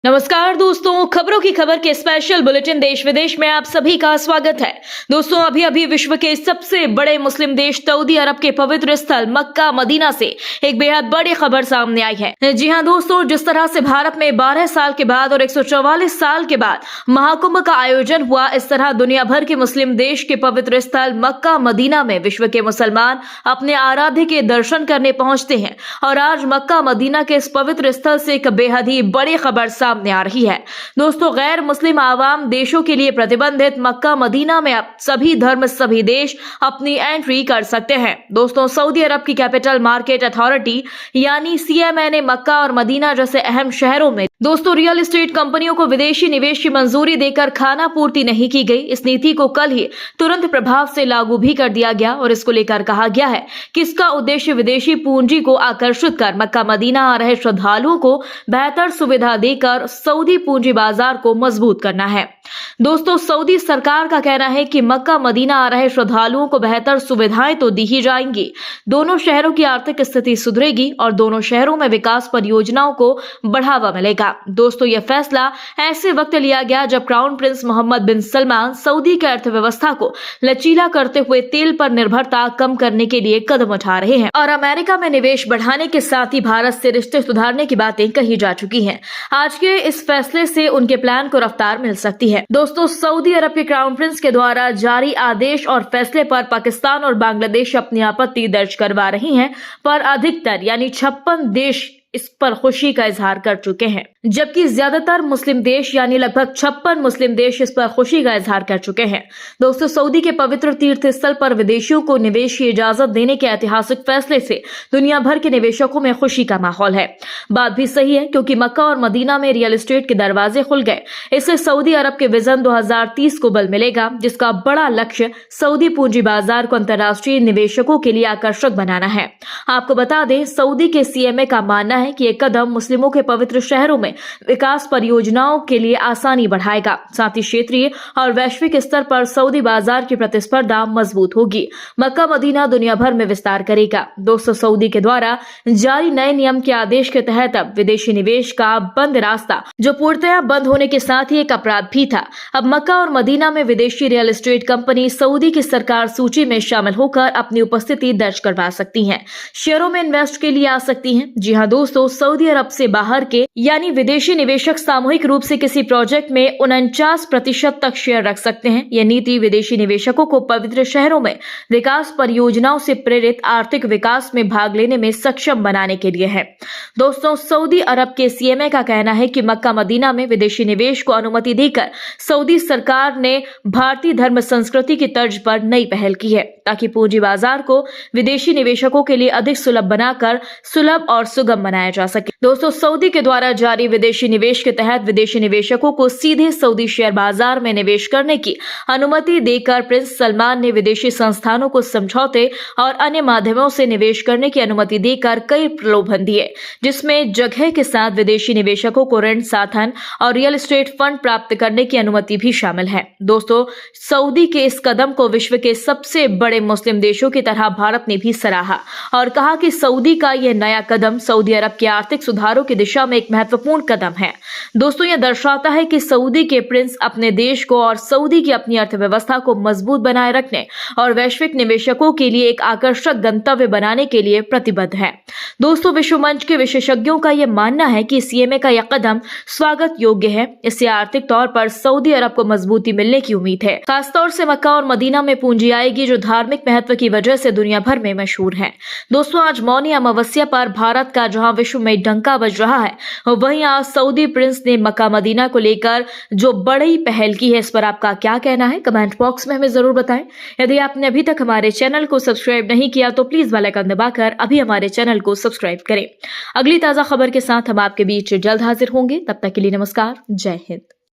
नमस्कार दोस्तों, खबरों की खबर के स्पेशल बुलेटिन देश विदेश में आप सभी का स्वागत है। दोस्तों, अभी विश्व के सबसे बड़े मुस्लिम देश सऊदी अरब के पवित्र स्थल मक्का मदीना से एक बेहद बड़ी खबर सामने आई है। जी हां दोस्तों, जिस तरह से भारत में 12 साल के बाद और 144 साल के बाद महाकुंभ का आयोजन हुआ, इस तरह दुनिया भर के मुस्लिम देश के पवित्र स्थल मक्का मदीना में विश्व के मुसलमान अपने आराध्य के दर्शन करने पहुंचते हैं। और आज मक्का मदीना के इस पवित्र स्थल से एक बेहद ही बड़ी खबर सामने आ रही है। दोस्तों, गैर मुस्लिम आवाम देशों के लिए प्रतिबंधित मक्का मदीना में अब सभी धर्म सभी देश अपनी एंट्री कर सकते हैं। दोस्तों, सऊदी अरब की कैपिटल मार्केट अथॉरिटी यानी CMA ने मक्का और मदीना जैसे अहम शहरों में दोस्तों रियल एस्टेट कंपनियों को विदेशी निवेश की मंजूरी देकर खाना पूर्ति नहीं की गई। इस नीति को कल ही तुरंत प्रभाव से लागू भी कर दिया गया और इसको लेकर कहा गया है कि इसका उद्देश्य विदेशी पूंजी को आकर्षित कर मक्का मदीना आ रहे श्रद्धालुओं को बेहतर सुविधा देकर सऊदी पूंजी बाजार को मजबूत करना है। दोस्तों, सऊदी सरकार का कहना है कि मक्का मदीना आ रहे श्रद्धालुओं को बेहतर सुविधाएं तो दी ही जाएंगी, दोनों शहरों की आर्थिक स्थिति सुधरेगी और दोनों शहरों में विकास परियोजनाओं को बढ़ावा मिलेगा। दोस्तों, यह फैसला ऐसे वक्त लिया गया जब क्राउन प्रिंस मोहम्मद बिन सलमान सऊदी की अर्थव्यवस्था को लचीला करते हुए तेल पर निर्भरता कम करने के लिए कदम उठा रहे हैं और अमेरिका में निवेश बढ़ाने के साथ ही भारत से रिश्ते सुधारने की बातें कही जा चुकी हैं। आज के इस फैसले से उनके प्लान को रफ्तार मिल सकती है। दोस्तों, सऊदी अरब के क्राउन प्रिंस के द्वारा जारी आदेश और फैसले पर पाकिस्तान और बांग्लादेश अपनी आपत्ति दर्ज करवा रही हैं, पर अधिकतर यानी 56 देश इस पर खुशी का इजहार कर चुके हैं, जबकि ज्यादातर मुस्लिम देश यानी लगभग 56 मुस्लिम देश इस पर खुशी का इजहार कर चुके हैं। दोस्तों, सऊदी के पवित्र तीर्थ स्थल पर विदेशियों को निवेश की इजाजत देने के ऐतिहासिक फैसले से दुनिया भर के निवेशकों में खुशी का माहौल है। बात भी सही है, क्योंकि मक्का और मदीना में रियल एस्टेट के दरवाजे खुल गए। इससे सऊदी अरब के विजन 2030 को बल मिलेगा, जिसका बड़ा लक्ष्य सऊदी पूंजी बाजार को अंतर्राष्ट्रीय निवेशकों के लिए आकर्षक बनाना है। आपको बता दें, सऊदी के CMA का मानना है कि एक कदम मुस्लिमों के पवित्र शहरों में विकास परियोजनाओं के लिए आसानी बढ़ाएगा, साथ ही क्षेत्रीय और वैश्विक स्तर पर सऊदी बाजार की प्रतिस्पर्धा मजबूत होगी। मक्का मदीना दुनिया भर में विस्तार करेगा। दोस्तों, सऊदी के द्वारा जारी नए नियम के आदेश के तहत अब विदेशी निवेश का बंद रास्ता, जो पूर्णतः बंद होने के साथ ही एक अपराध भी था, अब मक्का और मदीना में विदेशी रियल एस्टेट कंपनी सऊदी की सरकार सूची में शामिल होकर अपनी उपस्थिति दर्ज करवा सकती है, शेयरों में इन्वेस्ट के लिए आ सकती है। जी हाँ दोस्तों, सऊदी अरब से बाहर के यानी विदेशी निवेशक सामूहिक रूप से किसी प्रोजेक्ट में 49% तक शेयर रख सकते हैं। यह नीति विदेशी निवेशकों को पवित्र शहरों में विकास परियोजनाओं से प्रेरित आर्थिक विकास में भाग लेने में सक्षम बनाने के लिए है। दोस्तों, सऊदी अरब के CMA का कहना है कि मक्का मदीना में विदेशी निवेश को अनुमति देकर सऊदी सरकार ने भारतीय धर्म संस्कृति की तर्ज पर नई पहल की है, ताकि पूंजी बाजार को विदेशी निवेशकों के लिए अधिक सुलभ बनाकर सुलभ और सुगम बनाया जा सके। दोस्तों, सऊदी के द्वारा जारी विदेशी निवेश के तहत विदेशी निवेशकों को सीधे सऊदी शेयर बाजार में निवेश करने की अनुमति देकर प्रिंस सलमान ने विदेशी संस्थानों को समझौते और अन्य माध्यमों से निवेश करने की अनुमति देकर कई प्रलोभन दिए, जिसमें जगह के साथ विदेशी निवेशकों को ऋण साधन और रियल एस्टेट फंड प्राप्त करने की अनुमति भी शामिल है। दोस्तों, सऊदी के इस कदम को विश्व के सबसे बड़े मुस्लिम देशों की तरह भारत ने भी सराहा और कहा कि सऊदी का यह नया कदम सऊदी अरब के आर्थिक सुधारों की दिशा में एक महत्वपूर्ण कदम है। दोस्तों, यह दर्शाता है कि सऊदी के प्रिंस अपने देश को और सऊदी की अपनी अर्थव्यवस्था को मजबूत बनाए रखने और वैश्विक निवेशकों के लिए एक आकर्षक गंतव्य बनाने के लिए प्रतिबद्ध है। दोस्तों, विश्व मंच के विशेषज्ञों का यह मानना है कि CMA का यह कदम स्वागत योग्य है। इससे आर्थिक तौर पर सऊदी अरब को मजबूती मिलने की उम्मीद है। खासतौर से मक्का और मदीना में पूंजी आएगी, जो धार्मिक महत्व की वजह से दुनिया भर में मशहूर है। दोस्तों, आज मौनी अमावस्या पर भारत का जहां विश्व में डंका बज रहा है, वहीं आज सऊदी प्रिंस ने मक्का मदीना को लेकर जो बड़ी पहल की है, इस पर आपका क्या कहना है? कमेंट बॉक्स में हमें जरूर बताएं। यदि आपने अभी तक हमारे चैनल को सब्सक्राइब नहीं किया तो प्लीज बेल आइकन दबाकर अभी हमारे चैनल को सब्सक्राइब करें। अगली ताजा खबर के साथ हम आपके बीच जल्द हाजिर होंगे। तब तक के लिए नमस्कार, जय हिंद।